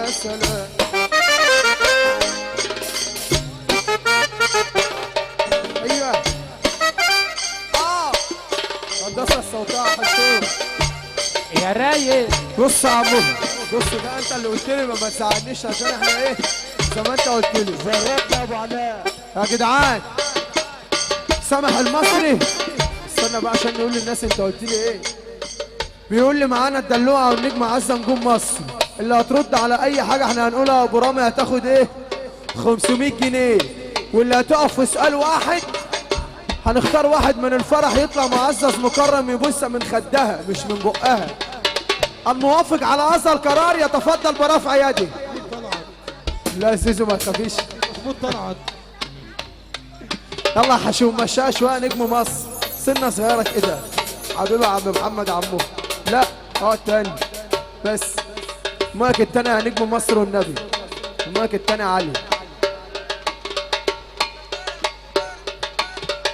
يا سلام. ايوه هندسه الصوتيه حشوم يا رايق. بص يا عمو، بص ده انت اللي قلت لي ما تزعلنيش عشان احنا ايه زي ما انت قلت لي. زرقت يا ابو علاء يا جدعان سامح المصري، استنى بقى عشان نقول للناس انت قلت لي ايه. بيقول لي معانا الدلوعه والنجم عزه نجوم مصر، اللي هترد على اي حاجه احنا هنقولها يا ابو رامي هتاخد ايه 500 جنيه، واللي هتقف في سؤال واحد هنختار واحد من الفرح يطلع معزز مكرم يبص من خدها مش من بقها. الموافق على هذا القرار يتفضل برفع يده. لا زيزو ما تخافيش. محمود طلعت. يلا حشوم مشاها شويه نجم مصر، سنه صغيره كده حبيبي عم محمد عمو. لا التاني بس، المايك التاني يا نجم مصر والنبي، المايك التاني علي.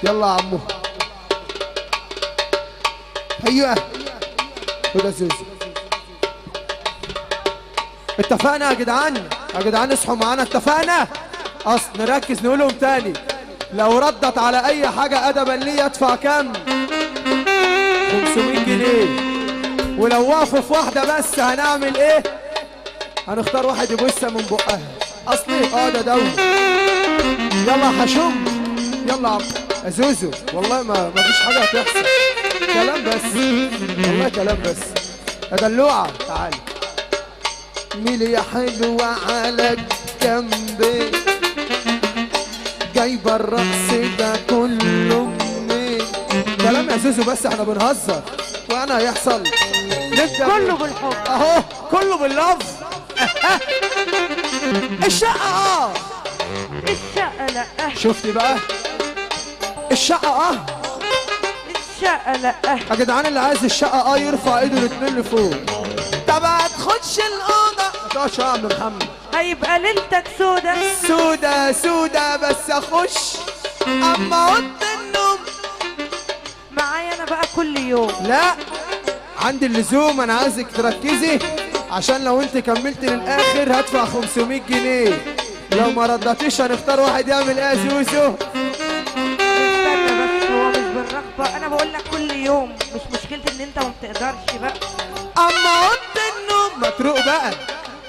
يلا يا عمو. ايوه خد يا زوزو. اتفقنا يا جدعان، يا جدعان اصحوا معانا اتفقنا. اصل نركز نقولهم تاني، لو ردت على اي حاجه ادبا ليه ادفع كام 500 جنيه، ولو وقفوا في واحده بس هنعمل ايه هنختار واحد يبص من بقها. اصلي ده دولة. يلا يا حشوم يلا يا زوزو، والله ما فيش حاجه هتحصل، كلام بس والله كلام بس. يا دلوعه تعالي. ميلي يا حلوه على جنبي، جايبه الرقص ده كله منين؟ كلام يا زوزو بس احنا بنهزر وانا هيحصل نبدا كله بالحب اهو، كله باللف. الشقه الشقة لا شفتي بقى الشقه الشقة لا يا جدعان اللي عايز الشقه يرفع ايده الاتنين لفوق. طب هتخش الاوضه ما تقعدش يا عم محمد، هيبقى ليلتك سودا سودا سودا بس اخش اما اوضه النوم معايا انا بقى كل يوم. لا عندي اللزوم، انا عايزك تركزي عشان لو انت كملت للاخر هدفع 500 جنيه، لو ما ردتيش هنختار واحد يعمل ايه يا زوزو. استنى بس، هو مش بالرغبة، انا بقول لك كل يوم، مش مشكلتي ان انت ما بتقدرش بقى. اما اوضه النوم ما تروق بقى،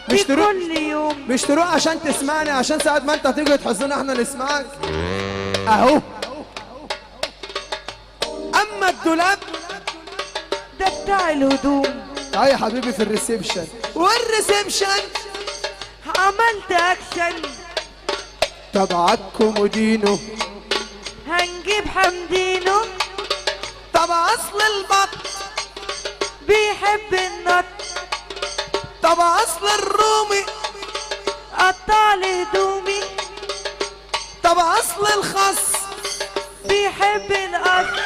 مش دي تروق كل يوم. مش تروق عشان تسمعني، عشان ساعة ما انت تيجي تحزنا احنا نسمعك اهو. اما الدولاب ده بتاع الهدوم. يا حبيبي في الريسبشن، والريسبشن عملت اكشن. تبعك كومودينو، هنجيب حمدينو. طب اصل البط بيحب النط. طب اصل الرومي قطع لي هدومي. طب اصل الخس بيحب القص.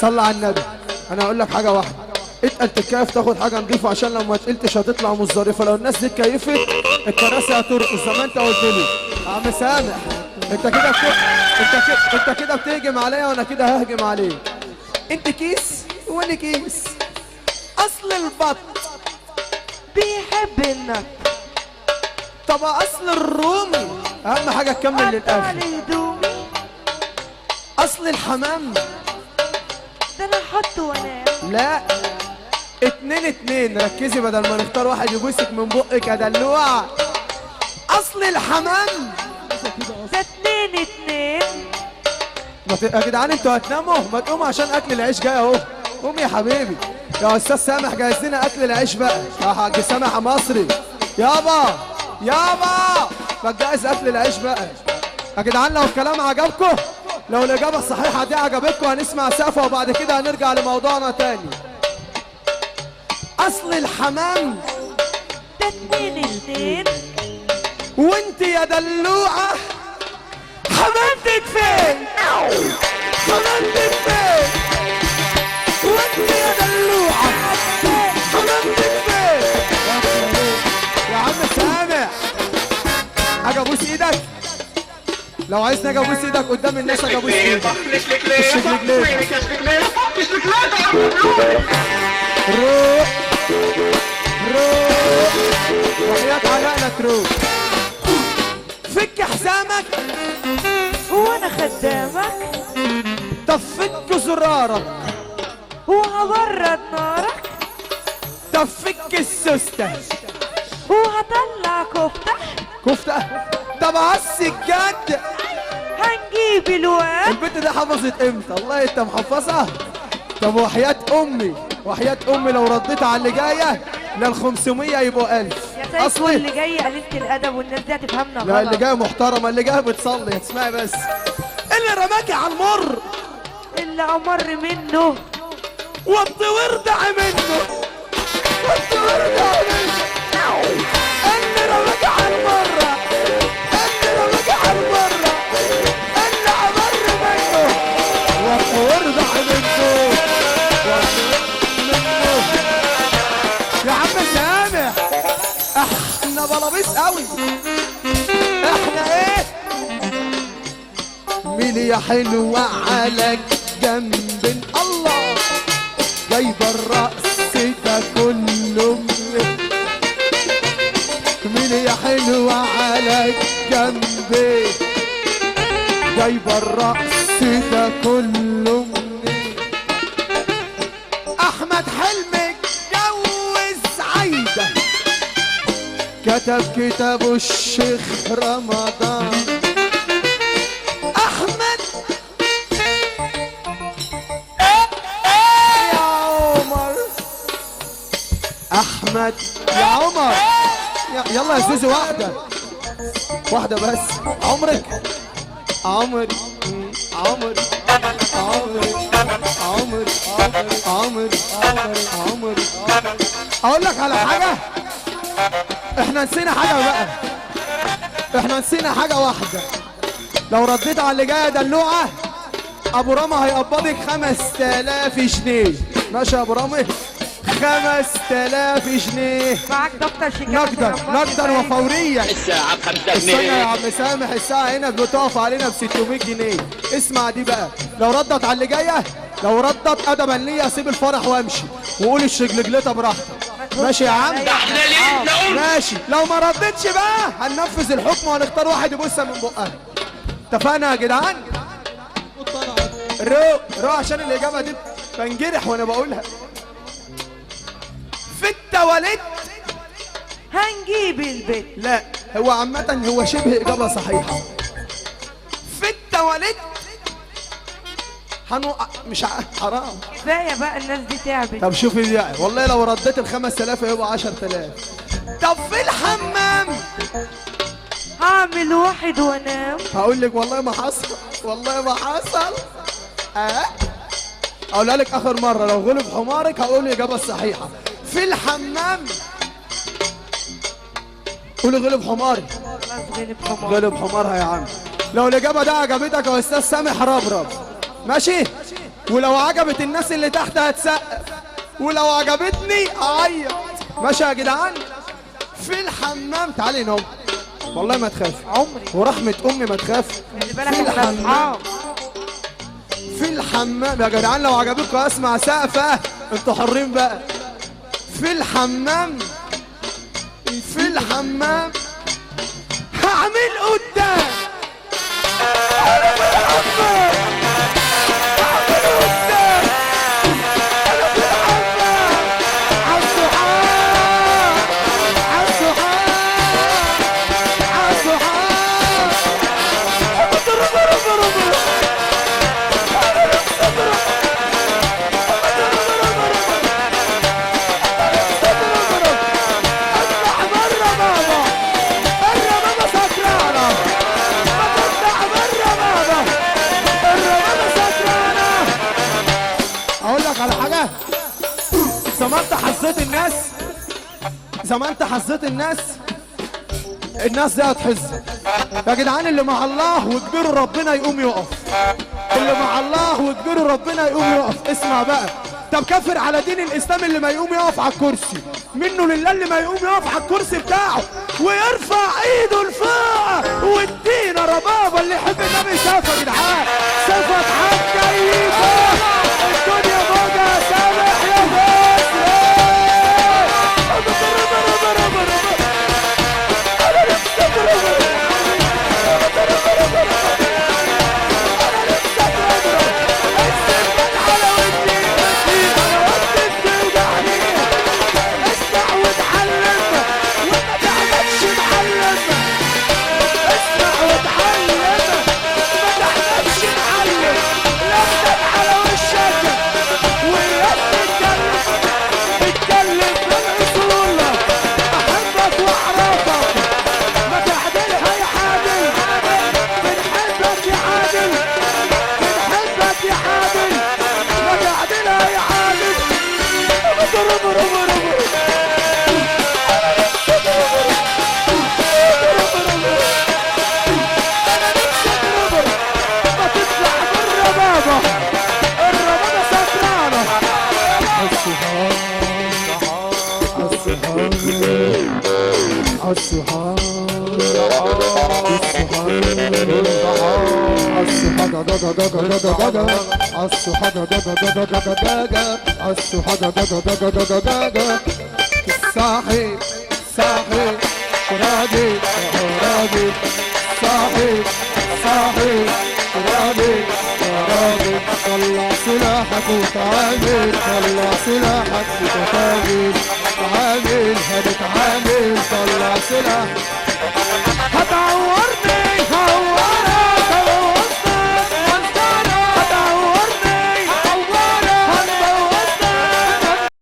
صلى على النبي. انا اقول لك حاجه واحده، اتقل تتكيف تاخد حاجه نضيفه عشان لو ما تقلتش هتطلع مزدرفه. لو الناس دي اتكيفت الكراسي هترقص زي ما انت قلت لي يا عم سامح. انت كده بتهجم عليا وانا كده ههجم عليك. انت كيس وانا كيس. اصل البط بيحب النط. طب اصل الرومي اهم حاجه تكمل قطع للاخر. لي هدومي. اصل الحمام ده انا احطه وانام. لا 2-2 ركزي بدل ما نختار واحد يبوسك من بقك يا دلوعه. اصل الحمام ده 2-2. يا جدعان انتوا هتناموا؟ ما تقوموا عشان اكل العيش جاي اهو. قوم يا حبيبي. يا استاذ سامح جهز لنا اكل العيش بقى يا حاج سامح مصري. يابا ما تجهز اكل العيش بقى يا جدعان. لو الكلام عجبكم، لو الاجابه الصحيحه دي عجبتكم هنسمع سقفه وبعد كده هنرجع لموضوعنا تاني. اصل الحمام ده 2-2. وانت يا دلوعه حمامتك فين؟ حمامتك فين؟ وانت يا دلوعه حمامتك فين؟ يا عم سامح اجي ابوس ايدك؟ لو عايزني اجي ابوس ايدك قدام الناس اجي ابوس ايدك. مش رجليك روح تروح. فك حزامك هو انا خدامك؟ طب فك زرارك هو هبرد نارك؟ طب فك السوستة هو هطلع كفتة؟ كفتة. طب عالسجاد هنجيب الواد. البنت دي حفظت امتى؟ والله انت محفظها. طب وحياة امي وحياة امي لو رديت على اللي جايه لل 500 يبقوا 1000 يا سيد اللي جاي قليلة الادب والناس دي هتفهمنا غلط. لا اللي جايه محترمه، اللي جايه بتصلي. اسمعي بس، اللي رماكي على المر اللي امر منه وطي وردع منه، وطي وردع منه. اللي رماكي على المره، اللي رماكي على المره، اللي امر منه وطي وردع منه، وطي منه. يا عم سامح احنا بلابيس قوي. احنا ايه؟ ميلي يا حلوة على جنب الله جايبة الرقص ده كله ميلي يا حلوة على جنبي جايبة الرقص ده كله منين. احمد حلمي اتجوز عايدة كتب كتابه الشيخ رمضان. احمد يا عمر، احمد يا عمر، يلا يا زوزو واحدة واحدة بس. عمرك عمر عمر عمر عمر عمر عمر. اقول لك على حاجة، احنا نسينا حاجة بقى، احنا نسينا حاجة واحدة. لو رديت على اللي جاية دلوعة ابو رامي هيقبضك 5000 جنيه. ماشي يا ابو رامي؟ 5000 جنيه معاك دفتر شيكات نقدا وفوريا. الساعة ب5 استنى يا جنيه. عم سامح، الساعة هنا بتقف علينا ب 600 جنيه. اسمع دي بقى، لو ردت على اللي جاية، لو ردت ادبا ليا اسيب الفرح وامشي وقول الشجلجلته براحتك. ماشي يا عم؟ احنا ليه نقول؟ ماشي. لو ما ردتش بقى هننفذ الحكم وهنختار واحد يبصها من بقها. اتفقنا يا جدعان؟ روق عشان الاجابه دي بنجرح وانا بقولها. في التواليت هنجيب البيت. لا هو عامة هو شبه إجابة صحيحة. في التواليت مش حرام. كفاية بقى الناس دي تعبت. طب شوفي دي والله لو رديت ال 5000 هيبقى 10000. طب في الحمام هعمل واحد وانام. هقول لك والله ما حصل، والله ما حصل. اقولها لك اخر مرة، لو غلب حمارك هقول الإجابة الصحيحة. في الحمام قولي غلب حماري. غلب حمارها يا عم. لو الإجابة ده عجبتك يا أستاذ سامح ربرب ماشي، ولو عجبت الناس اللي تحت هتسقف، ولو عجبتني أعيط. ماشي يا جدعان؟ في الحمام تعالي نوم، والله ما تخافي عمري ورحمة أمي ما تخافي. خلي بالك احنا اصحاب. في الحمام يا جدعان لو عجبتكم أسمع سقفة، انتوا حرين بقى. في الحمام، في الحمام هعمل قدام انا في الحمام، هعمل قدام انا في الحمام. عالصحاب عالصحاب عالصحاب. اضرب اضرب اضرب على حاجة. زمان انت حظيت الناس، زمان انت حظيت الناس دي هتحز يا جدعان. اللي مع الله وكبيره ربنا يقوم يقف، اللي مع الله وكبيره ربنا يقوم يقف. اسمع بقى، طب كافر على دين الاسلام اللي ما يقوم يقف على الكرسي، منه لله اللي ما يقوم يقف على الكرسي بتاعه ويرفع ايده لفوق وادينا ربابه. اللي يحب النبي سافر يا جدعان، سافر حاجه يفوق الدنيا موجه. سامح يا مصر الصحاب الصاحب صاحب راضي راضي صاحب صاحب راضي راضي طلع سلاحك وتعامل طلع سلاحك وتعامل تعامل هنتعامل طلع سلاحك